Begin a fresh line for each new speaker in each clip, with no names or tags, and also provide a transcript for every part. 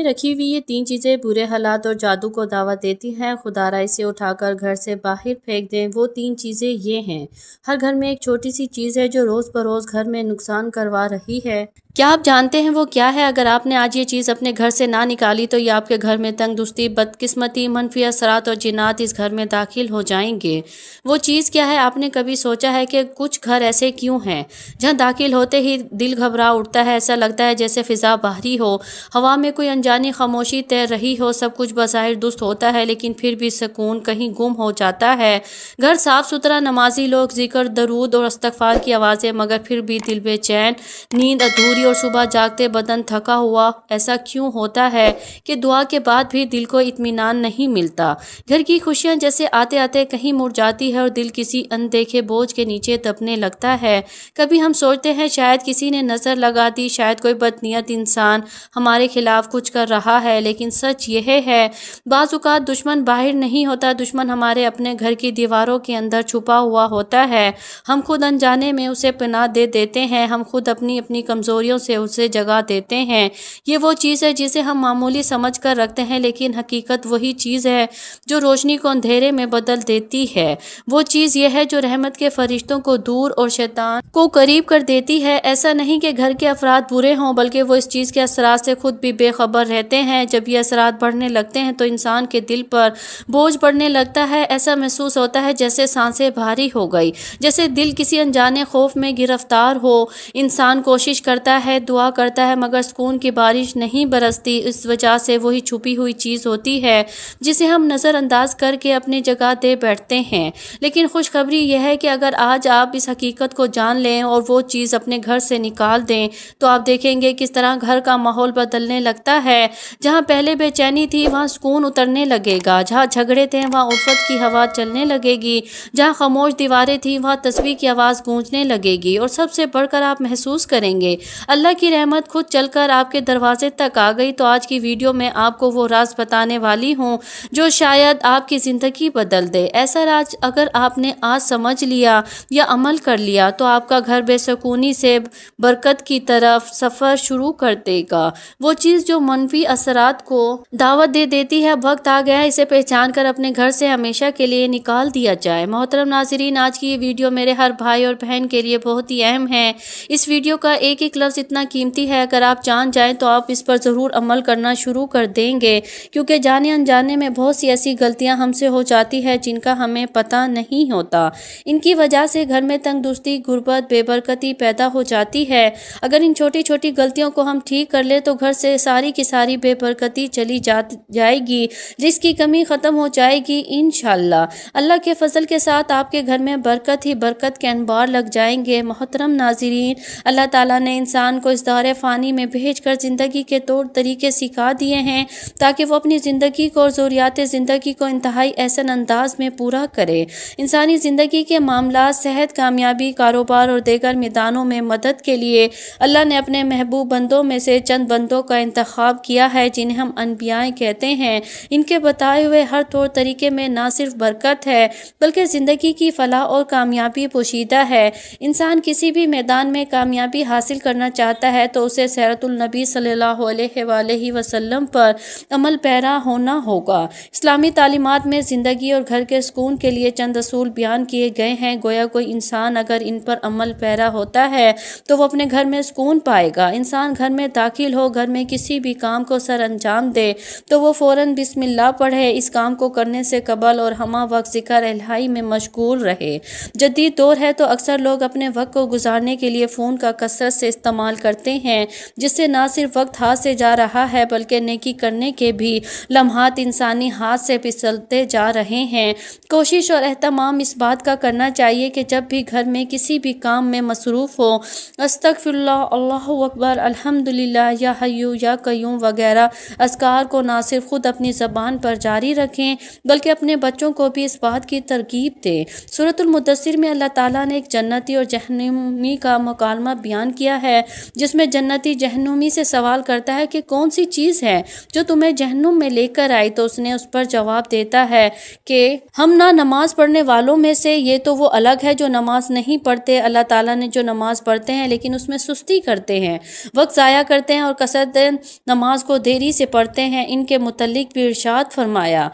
میں رکھی ہوئی یہ 3 چیزیں برے حالات اور جادو کو دعوت دیتی ہیں۔ خدارا اسے اٹھا کر گھر سے باہر پھینک دیں۔ وہ 3 چیزیں یہ ہیں۔ ہر گھر میں ایک چھوٹی سی چیز ہے جو روز بروز گھر میں نقصان کروا رہی ہے۔ کیا آپ جانتے ہیں وہ کیا ہے؟ اگر آپ نے آج یہ چیز اپنے گھر سے نہ نکالی تو یہ آپ کے گھر میں تنگ دستی، بدقسمتی، منفی اثرات اور جنات اس گھر میں داخل ہو جائیں گے۔ وہ چیز کیا ہے؟ آپ نے کبھی سوچا ہے کہ کچھ گھر ایسے کیوں ہیں جہاں داخل ہوتے ہی دل گھبرا اٹھتا ہے؟ ایسا لگتا ہے جیسے فضا باہری ہو، ہوا میں کوئی انجانی خاموشی تیر رہی ہو۔ سب کچھ بظاہر درست ہوتا ہے لیکن پھر بھی سکون کہیں گم ہو جاتا ہے۔ گھر صاف ستھرا، نمازی لوگ، ذکر، درود اور استغفار کی آوازیں، مگر پھر بھی دل بے چین، نیند ادھوری اور صبح جاگتے بدن تھکا ہوا۔ ایسا کیوں ہوتا ہے کہ دعا کے بعد بھی دل کو اطمینان نہیں ملتا؟ گھر کی خوشیاں جیسے آتے آتے کہیں مڑ جاتی ہے اور دل کسی اندیکھے بوجھ کے نیچے دبنے لگتا ہے۔ کبھی ہم سوچتے ہیں شاید کسی نے نظر لگا دی، شاید کوئی بدنیت انسان ہمارے خلاف کچھ کر رہا ہے، لیکن سچ یہ ہے بعض اوقات دشمن باہر نہیں ہوتا، دشمن ہمارے اپنے گھر کی دیواروں کے اندر چھپا ہوا ہوتا ہے۔ ہم خود انجانے میں اسے پناہ دے دیتے ہیں، ہم خود اپنی کمزوریوں سے اسے جگہ دیتے ہیں۔ یہ وہ چیز ہے جسے ہم معمولی سمجھ کر رکھتے ہیں، لیکن حقیقت وہی چیز ہے جو روشنی کو اندھیرے میں بدل دیتی ہے۔ وہ چیز یہ ہے جو رحمت کے فرشتوں کو دور اور شیطان کو قریب کر دیتی ہے۔ ایسا نہیں کہ گھر کے افراد برے ہوں، بلکہ وہ اس چیز کے اثرات سے خود بھی بے خبر رہتے ہیں۔ جب یہ اثرات بڑھنے لگتے ہیں تو انسان کے دل پر بوجھ پڑنے لگتا ہے۔ ایسا محسوس ہوتا ہے جیسے سانسیں بھاری ہو گئی، جیسے دل کسی انجانے خوف میں گرفتار ہو۔ انسان کوشش کرتا ہے، دعا کرتا ہے، مگر سکون کی بارش نہیں برستی۔ اس وجہ سے وہی چھپی ہوئی چیز ہوتی ہے جسے ہم نظر انداز کر کے اپنی جگہ دے بیٹھتے ہیں۔ لیکن خوشخبری یہ ہے کہ اگر آج آپ اس حقیقت کو جان لیں اور وہ چیز اپنے گھر سے نکال دیں تو آپ دیکھیں گے کس طرح گھر کا ماحول بدلنے لگتا ہے۔ جہاں پہلے بے چینی تھی وہاں سکون اترنے لگے گا، جہاں جھگڑے تھے وہاں الفت کی ہوا چلنے لگے گی، جہاں خاموش دیواریں تھیں وہاں تسبیح کی آواز گونجنے لگے گی، اور سب سے بڑھ کر آپ محسوس کریں گے اللہ کی رحمت خود چل کر آپ کے دروازے تک آ گئی۔ تو آج کی ویڈیو میں آپ کو وہ راز بتانے والی ہوں جو شاید آپ کی زندگی بدل دے۔ ایسا راز اگر آپ نے آج سمجھ لیا یا عمل کر لیا تو آپ کا گھر بے سکونی سے برکت کی طرف سفر شروع کر دے گا۔ وہ چیز جو منفی اثرات کو دعوت دے دیتی ہے، اب وقت آ گیا ہے اسے پہچان کر اپنے گھر سے ہمیشہ کے لیے نکال دیا جائے۔ محترم ناظرین، آج کی یہ ویڈیو میرے ہر بھائی اور بہن کے لیے بہت ہی اہم ہے۔ اس ویڈیو کا ایک ایک لفظ اتنا قیمتی ہے، اگر آپ جان جائیں تو آپ اس پر ضرور عمل کرنا شروع کر دیں گے، کیونکہ جانے انجانے میں بہت سی ایسی غلطیاں ہم سے ہو جاتی ہے جن کا ہمیں پتہ نہیں ہوتا۔ ان کی وجہ سے گھر میں تنگ دستی، غربت، بے برکتی پیدا ہو جاتی ہے۔ اگر ان چھوٹی چھوٹی غلطیوں کو ہم ٹھیک کر لیں تو گھر سے ساری کی ساری بے برکتی چلی جائے گی، رزق کی کمی ختم ہو جائے گی انشاءاللہ۔ اللہ کے فضل کے ساتھ آپ کے گھر میں برکت ہی برکت کے انبار لگ جائیں گے۔ محترم ناظرین، اللہ تعالیٰ نے انسان کو اس دور فانی میں بھیج کر زندگی کے طور طریقے سکھا دیے ہیں تاکہ وہ اپنی زندگی کو اور ضروریات زندگی کو انتہائی احسن انداز میں پورا کرے۔ انسانی زندگی کے معاملات، صحت، کامیابی، کاروبار اور دیگر میدانوں میں مدد کے لیے اللہ نے اپنے محبوب بندوں میں سے چند بندوں کا انتخاب کیا ہے جنہیں ہم انبیاء کہتے ہیں۔ ان کے بتائے ہوئے ہر طور طریقے میں نہ صرف برکت ہے بلکہ زندگی کی فلاح اور کامیابی پوشیدہ ہے۔ انسان کسی بھی میدان میں کامیابی حاصل کرنا چاہتا ہے تو اسے سیرت النبی صلی اللہ علیہ وآلہ وسلم پر عمل پیرا ہونا ہوگا۔ اسلامی تعلیمات میں زندگی اور گھر کے سکون کے لیے چند اصول بیان کیے گئے ہیں، گویا کوئی انسان اگر ان پر عمل پیرا ہوتا ہے تو وہ اپنے گھر میں سکون پائے گا۔ انسان گھر میں داخل ہو، گھر میں کسی بھی کام کو سر انجام دے تو وہ فوراً بسم اللہ پڑھے، اس کام کو کرنے سے قبل اور ہمہ وقت ذکر الہی میں مشغول رہے۔ جدید دور ہے تو اکثر لوگ اپنے وقت کو گزارنے کے لیے فون کا کثرت سے استعمال کرتے ہیں، جس سے نہ صرف وقت ہاتھ سے جا رہا ہے بلکہ نیکی کرنے کے بھی لمحات انسانی ہاتھ سے پھسلتے جا رہے ہیں۔ کوشش اور اہتمام اس بات کا کرنا چاہیے کہ جب بھی گھر میں کسی بھی کام میں مصروف ہو، استغفر اللہ، اللہ اکبر، الحمدللہ، یا حی یا قیوم وغیرہ اذکار کو نہ صرف خود اپنی زبان پر جاری رکھیں بلکہ اپنے بچوں کو بھی اس بات کی ترغیب دیں۔ سورۃ المدثر میں اللہ تعالیٰ نے ایک جنتی اور جہنمی کا مکالمہ بیان کیا ہے۔ جس میں جنتی جہنمی سے سوال کرتا ہے کہ کون سی چیز ہے جو تمہیں جہنم میں لے کر آئی، تو اس نے اس پر جواب دیتا ہے کہ ہم نہ نماز پڑھنے والوں میں سے، یہ تو وہ الگ ہے جو نماز نہیں پڑھتے، اللہ تعالیٰ نے جو نماز پڑھتے ہیں لیکن اس میں سستی کرتے ہیں، وقت ضائع کرتے ہیں اور کثرت نماز کو دیری سے پڑھتے ہیں، ان کے متعلق بھی ارشاد فرمایا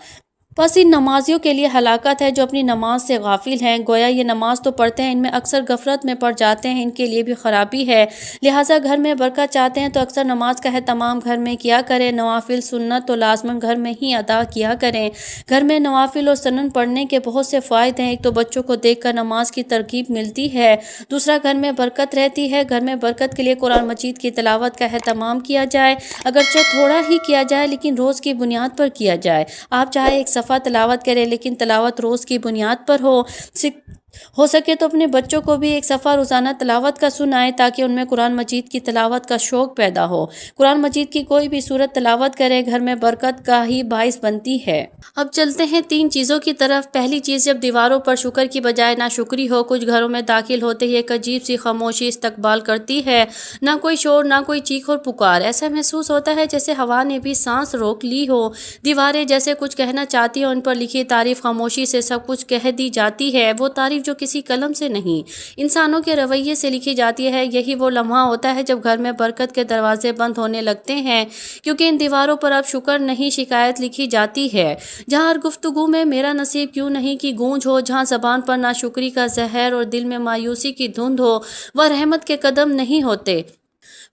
بس ان نمازیوں کے لیے ہلاکت ہے جو اپنی نماز سے غافل ہیں۔ گویا یہ نماز تو پڑھتے ہیں، ان میں اکثر غفلت میں پڑ جاتے ہیں، ان کے لیے بھی خرابی ہے۔ لہٰذا گھر میں برکت چاہتے ہیں تو اکثر نماز کا اہتمام گھر میں کیا کریں۔ نوافل سنت تو لازماً گھر میں ہی ادا کیا کریں۔ گھر میں نوافل اور سنن پڑھنے کے بہت سے فائدے ہیں۔ ایک تو بچوں کو دیکھ کر نماز کی ترغیب ملتی ہے، دوسرا گھر میں برکت رہتی ہے۔ گھر میں برکت کے لیے قرآن مجید کی تلاوت کا اہتمام کیا جائے، اگرچہ تھوڑا ہی کیا جائے لیکن روز کی بنیاد پر کیا جائے۔ آپ چاہے ایک صفحہ تلاوت کریں لیکن تلاوت روز کی بنیاد پر ہو سکے تو اپنے بچوں کو بھی ایک صفحہ روزانہ تلاوت کا سنائیں تاکہ ان میں قرآن مجید کی تلاوت کا شوق پیدا ہو۔ قرآن مجید کی کوئی بھی سورت تلاوت کرے گھر میں برکت کا ہی باعث بنتی ہے۔ اب چلتے ہیں 3 چیزوں کی طرف۔ پہلی چیز، جب دیواروں پر شکر کی بجائے ناشکری ہو، کچھ گھروں میں داخل ہوتے ہی ایک عجیب سی خاموشی استقبال کرتی ہے، نہ کوئی شور نہ کوئی چیخ اور پکار، ایسا محسوس ہوتا ہے جیسے ہوا نے بھی سانس روک لی ہو۔ دیواریں جیسے کچھ کہنا چاہتی ہیں، ان پر لکھی تعریف خاموشی سے سب کچھ کہہ دی جاتی ہے، وہ تعریف جو کسی قلم سے نہیں انسانوں کے رویے سے لکھی جاتی ہے۔ یہی وہ لمحہ ہوتا ہے جب گھر میں برکت کے دروازے بند ہونے لگتے ہیں، کیونکہ ان دیواروں پر اب شکر نہیں شکایت لکھی جاتی ہے۔ جہاں ہر گفتگو میں میرا نصیب کیوں نہیں کی گونج ہو، جہاں زبان پر ناشکری کا زہر اور دل میں مایوسی کی دھند ہو، وہ رحمت کے قدم نہیں ہوتے۔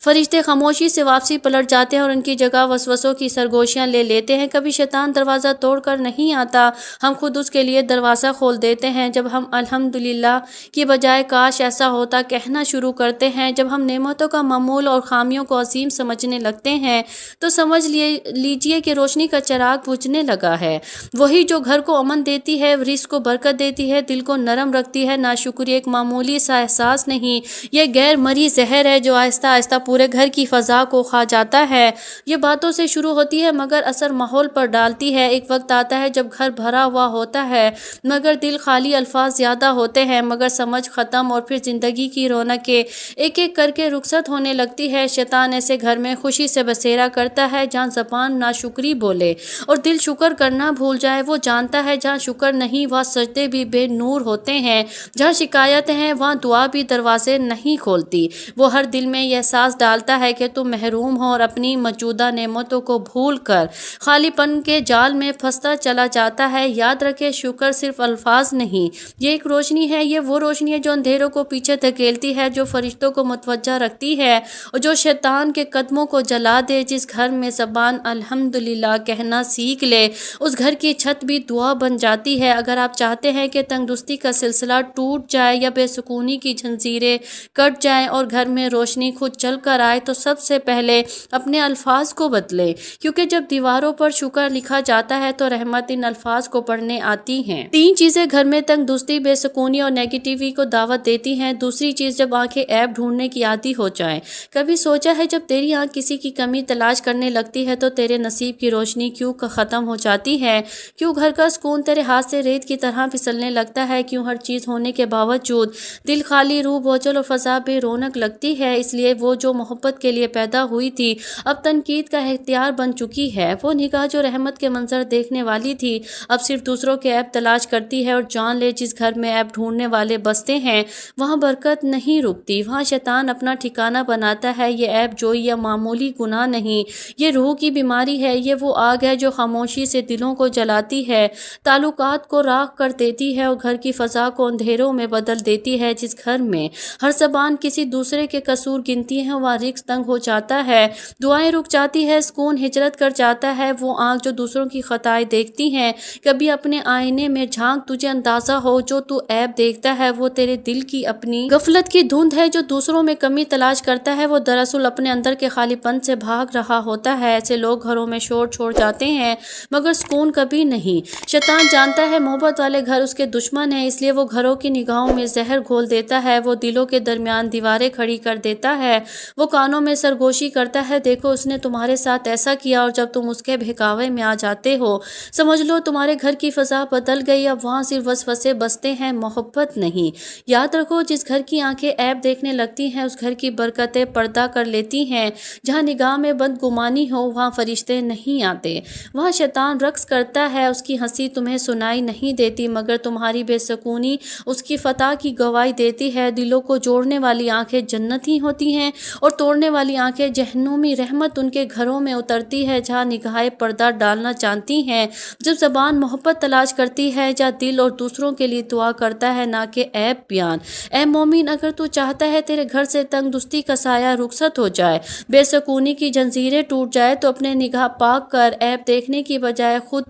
فرشتے خاموشی سے واپسی پلٹ جاتے ہیں اور ان کی جگہ وسوسوں کی سرگوشیاں لے لیتے ہیں۔ کبھی شیطان دروازہ توڑ کر نہیں آتا، ہم خود اس کے لیے دروازہ کھول دیتے ہیں۔ جب ہم الحمدللہ کی بجائے کاش ایسا ہوتا کہنا شروع کرتے ہیں، جب ہم نعمتوں کا معمول اور خامیوں کو عظیم سمجھنے لگتے ہیں، تو سمجھ لیجئے کہ روشنی کا چراغ بجھنے لگا ہے۔ وہی جو گھر کو امن دیتی ہے، رزق کو برکت دیتی ہے، دل کو نرم رکھتی ہے۔ ناشکری ایک معمولی سا احساس نہیں، یہ غیر مرئی زہر ہے جو آہستہ آہستہ پورے گھر کی فضا کو کھا جاتا ہے۔ یہ باتوں سے شروع ہوتی ہے مگر اثر ماحول پر ڈالتی ہے۔ ایک وقت آتا ہے جب گھر بھرا ہوا ہوتا ہے مگر دل خالی، الفاظ زیادہ ہوتے ہیں مگر سمجھ ختم، اور پھر زندگی کی رونقیں ایک ایک کر کے رخصت ہونے لگتی ہے۔ شیطان ایسے گھر میں خوشی سے بسیرا کرتا ہے جہاں زبان ناشکری بولے اور دل شکر کرنا بھول جائے۔ وہ جانتا ہے جہاں شکر نہیں وہاں سجدے بھی بے نور ہوتے ہیں، جہاں شکایتیں ہیں وہاں دعا بھی دروازے نہیں کھولتی۔ وہ ہر دل میں یہ احساس ڈالتا ہے کہ تم محروم ہو اور اپنی موجودہ نعمتوں کو بھول کر خالی پن کے جال میں پھنستا چلا جاتا ہے۔ یاد رکھے، شکر صرف الفاظ نہیں، یہ ایک روشنی ہے۔ یہ وہ روشنی ہے جو اندھیروں کو پیچھے دھکیلتی ہے، جو فرشتوں کو متوجہ رکھتی ہے اور جو شیطان کے قدموں کو جلا دے۔ جس گھر میں زبان الحمدللہ کہنا سیکھ لے، اس گھر کی چھت بھی دعا بن جاتی ہے۔ اگر آپ چاہتے ہیں کہ تنگدستی کا سلسلہ ٹوٹ جائے یا بے سکونی کی زنجیریں کٹ جائیں اور گھر میں روشنی خود چل کر آئے، تو سب سے پہلے اپنے الفاظ کو بدلیں، کیونکہ جب دیواروں پر شکر لکھا جاتا ہے تو رحمت ان الفاظ کو پڑھنے آتی ہیں۔ 3 چیزیں گھر میں تنگدستی، بے سکونی اور نیگیٹیوٹی کو دعوت دیتی ہیں۔ دوسری چیز، جب آنکھیں عیب ڈھونڈنے کی عادی ہو جائیں۔ کبھی سوچا ہے جب تیری آنکھ کسی کی کمی تلاش کرنے لگتی ہے تو تیرے نصیب کی روشنی کیوں ختم ہو جاتی ہے؟ کیوں گھر کا سکون تیرے ہاتھ سے ریت کی طرح پھسلنے لگتا ہے؟ کیوں ہر چیز ہونے کے باوجود دل خالی، روح بوجھل اور فضا بے رونق لگتی ہے؟ اس لیے وہ جو محبت کے لیے پیدا ہوئی تھی اب تنقید کا اختیار بن چکی ہے۔ وہ نگاہ جو رحمت کے منظر دیکھنے والی تھی اب صرف دوسروں کے عیب تلاش کرتی ہے۔ اور جان لے، جس گھر میں عیب ڈھونڈنے والے بستے ہیں وہاں برکت نہیں رکتی، وہاں شیطان اپنا ٹھکانہ بناتا ہے۔ یہ عیب جوئی یا معمولی گناہ نہیں، یہ روح کی بیماری ہے۔ یہ وہ آگ ہے جو خاموشی سے دلوں کو جلاتی ہے، تعلقات کو راکھ کر دیتی ہے اور گھر کی فضا کو اندھیروں میں بدل دیتی ہے۔ جس گھر میں ہر زبان کسی دوسرے کے قصور گنتی ہے وہاں رزق تنگ ہو جاتا ہے، دعائیں رک جاتی ہے، سکون ہجرت کر جاتا ہے۔ وہ آنکھ جو دوسروں کی خطائیں دیکھتی ہیں، کبھی اپنے آئینے میں جھانک، تجھے اندازہ ہو جو تو عیب دیکھتا ہے وہ تیرے دل کی اپنی غفلت کی دھند ہے۔ جو دوسروں میں کمی تلاش کرتا ہے وہ دراصل اپنے اندر کے خالی پن سے بھاگ رہا ہوتا ہے۔ ایسے لوگ گھروں میں شور چھوڑ جاتے ہیں مگر سکون کبھی نہیں۔ شیطان جانتا ہے محبت والے گھر اس کے دشمن ہیں، اس لیے وہ گھروں کی نگاہوں میں زہر گھول دیتا ہے، وہ دلوں کے درمیان دیواریں کھڑی کر دیتا ہے وہ کانوں میں سرگوشی کرتا ہے، دیکھو اس نے تمہارے ساتھ ایسا کیا، اور جب تم اس کے بہکاوے میں آ جاتے ہو سمجھ لو تمہارے گھر کی فضا بدل گئی، اب وہاں صرف وسوسے بستے ہیں، محبت نہیں۔ یاد رکھو جس گھر کی آنکھیں عیب دیکھنے لگتی ہیں اس گھر کی برکتیں پردہ کر لیتی ہیں۔ جہاں نگاہ میں بد گمانی ہو وہاں فرشتے نہیں آتے، وہاں شیطان رقص کرتا ہے، اس کی ہنسی تمہیں سنائی نہیں دیتی مگر تمہاری بے سکونی اس کی فتح کی گواہی دیتی ہے۔ دلوں کو جوڑنے والی آنکھیں جنت ہی ہوتی ہیں اور توڑنے والی آنکھیں جہنمی رحمت ان کے گھروں میں اترتی ہے جہاں نگاہیں پردہ ڈالنا جانتی ہیں۔ جب زبان محبت تلاش کرتی ہے جہاں دل اور دوسروں کے لیے دعا کرتا ہے نہ کہ عیب بیان۔ اے مومن، اگر تو چاہتا ہے تیرے گھر سے تنگ دستی کا سایہ رخصت ہو جائے، بے سکونی کی جنزیریں ٹوٹ جائے تو اپنے نگاہ پاک کر، عیب دیکھنے کی بجائے خود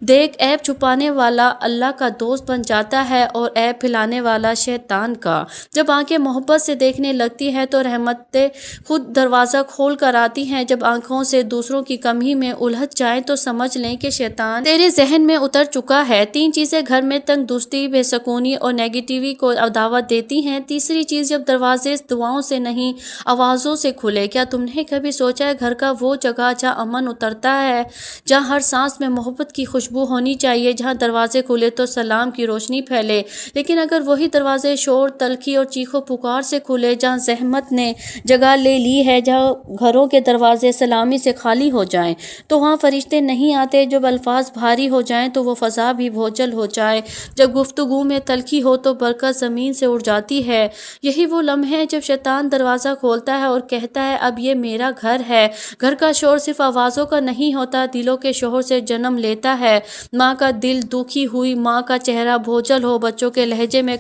دیکھ۔ عیب چھپانے والا اللہ کا دوست بن جاتا ہے اور عیب پھیلانے والا شیطان کا۔ جب آنکھیں محبت سے دیکھنے لگتی ہیں تو رحمتیں خود دروازہ کھول کر آتی ہیں۔ جب آنکھوں سے دوسروں کی کمی میں الجھ جائیں تو سمجھ لیں کہ شیطان تیرے ذہن میں اتر چکا ہے۔ تین چیزیں گھر میں تنگ دستی، بے سکونی اور نیگیٹیوی کو دعوت دیتی ہیں۔ تیسری چیز، جب دروازے دعاؤں سے نہیں آوازوں سے کھلے۔ کیا تم نے کبھی سوچا ہے گھر کا وہ جگہ جہاں امن اترتا ہے، جہاں ہر سانس میں محبت کی خوشبو ہونی چاہیے، جہاں دروازے کھلے تو سلام کی روشنی پھیلے، لیکن اگر وہی دروازے شور، تلخی اور چیخو پکار سے کھلے، جہاں زحمت نے جگہ لے لی ہے، جہاں گھروں کے دروازے سلامی سے خالی ہو جائیں تو وہاں فرشتے نہیں آتے۔ جب الفاظ بھاری ہو جائیں تو وہ فضا بھی بھوچل ہو جائے، جب گفتگو میں تلخی ہو تو برکت زمین سے اڑ جاتی ہے۔ یہی وہ لمحے ہیں جب شیطان دروازہ کھولتا ہے اور کہتا ہے اب یہ میرا گھر ہے۔ گھر کا شور صرف آوازوں کا نہیں ہوتا، دلوں کے شور سے جنم لیتا ہے۔ ماں کا دل دکھی ہوئی، ماں کا چہرہ بھوچل ہو، بچوں کے لہجے میں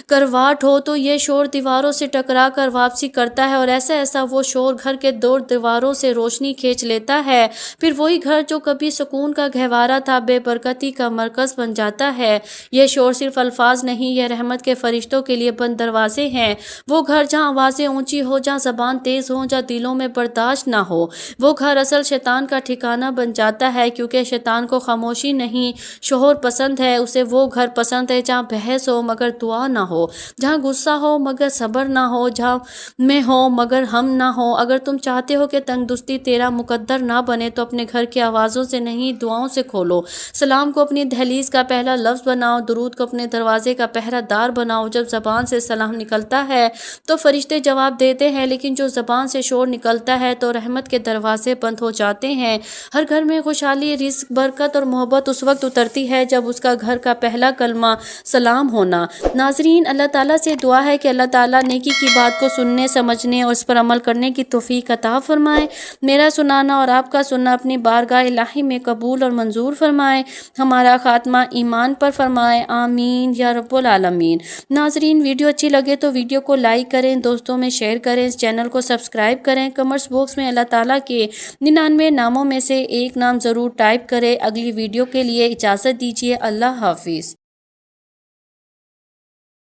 کرواٹ ہو تو یہ شور دیواروں سے ٹکرا کر واپسی کرتا ہے، اور ایسا ایسا وہ شور گھر کے دور دیواروں سے روشنی کھینچ لیتا ہے۔ پھر وہی گھر جو کبھی سکون کا گہوارہ تھا بے برکتی کا مرکز بن جاتا ہے۔ یہ شور صرف الفاظ نہیں، یہ رحمت کے فرشتوں کے لیے بند دروازے ہیں۔ وہ گھر جہاں آوازیں اونچی ہو، جہاں زبان تیز ہو، جہاں دلوں میں برداشت نہ ہو، وہ گھر اصل شیطان کا ٹھکانہ بن جاتا ہے، کیونکہ شیطان کو خاموشی نہیں شور پسند ہے۔ اسے وہ گھر پسند ہے جہاں بحث ہو مگر دعا نہ ہو، جہاں غصہ ہو مگر صبر نہ ہو، جہاں میں ہو مگر ہم نہ ہو۔ اگر تم چاہتے ہو کہ تنگ دستی تیرا مقدر نہ بنے تو اپنے گھر کی آوازوں سے نہیں دعاؤں سے کھولو۔ سلام کو اپنی دہلیز کا پہلا لفظ بناؤ، درود کو اپنے دروازے کا پہرہ دار بناؤ۔ جب زبان سے سلام نکلتا ہے تو فرشتے جواب دیتے ہیں، لیکن جو زبان سے شور نکلتا ہے تو رحمت کے دروازے بند ہو جاتے ہیں۔ ہر گھر میں خوشحالی، رزق، برکت اور محبت اس وقت اترتی ہے جب اس کا گھر کا پہلا کلمہ سلام ہونا۔ ناظرین، اللہ تعالیٰ سے دعا ہے کہ اللہ تعالیٰ نیکی کی بات کو سننے، سمجھنے اور اس پر عمل کرنے کی توفیق عطا فرمائے۔ میرا سنانا اور آپ کا سننا اپنی بارگاہ الہی میں قبول اور منظور فرمائے۔ ہمارا خاتمہ ایمان پر فرمائے، آمین یا رب العالمین۔ ناظرین، ویڈیو اچھی لگے تو ویڈیو کو لائک کریں، دوستوں میں شیئر کریں، اس چینل کو سبسکرائب کریں، کمنٹس باکس میں اللہ تعالیٰ کے 99 ناموں میں سے ایک نام ضرور ٹائپ کریں۔ اگلی ویڈیو کے لیے اجازت دیجیے، اللہ حافظ۔